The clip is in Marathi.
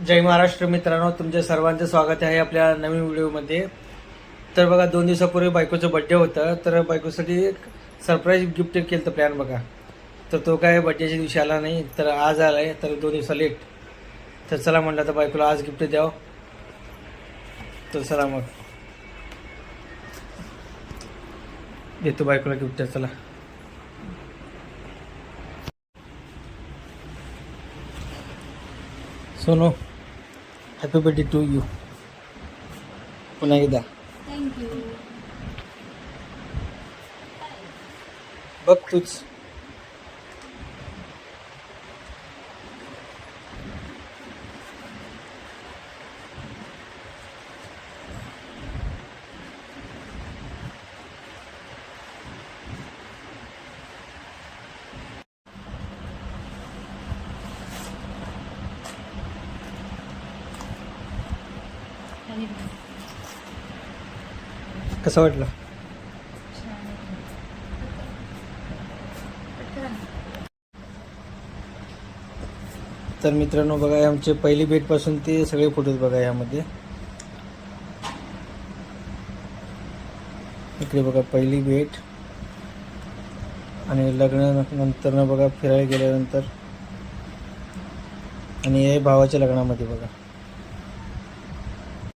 जय महाराष्ट्र मित्रांनो, तुमच्या सर्वांचं स्वागत आहे आपल्या नवीन व्हिडिओमध्ये. तर बघा, 2 दिवसापूर्वी बायकोचं बड्डे होतं, तर बायकोसाठी एक सरप्राईज गिफ्ट केलं तर प्लॅन बघा. तर तो काय बड्डेच्या दिवशी आला नाही, तर आज आला आहे, तर 2 दिवसा लेट. तर चला म्हटलं तर बायकोला आज गिफ्ट द्यावं. तर चला मग देतो बायकोला गिफ्ट. चला Sonu, happy birthday to you. पुन्हा एकदा थँक्यू. बघ तूच. कसं वाटलं? तर मित्रांनो बघा, आमचे पहिली भेटपासून ते सगळे फोटोज बघा यामध्ये. इकडे बघा पहिली भेट, आणि लग्नानंतर बघा फिरायला गेल्यानंतर, आणि हे भावाच्या लग्नामध्ये बघा.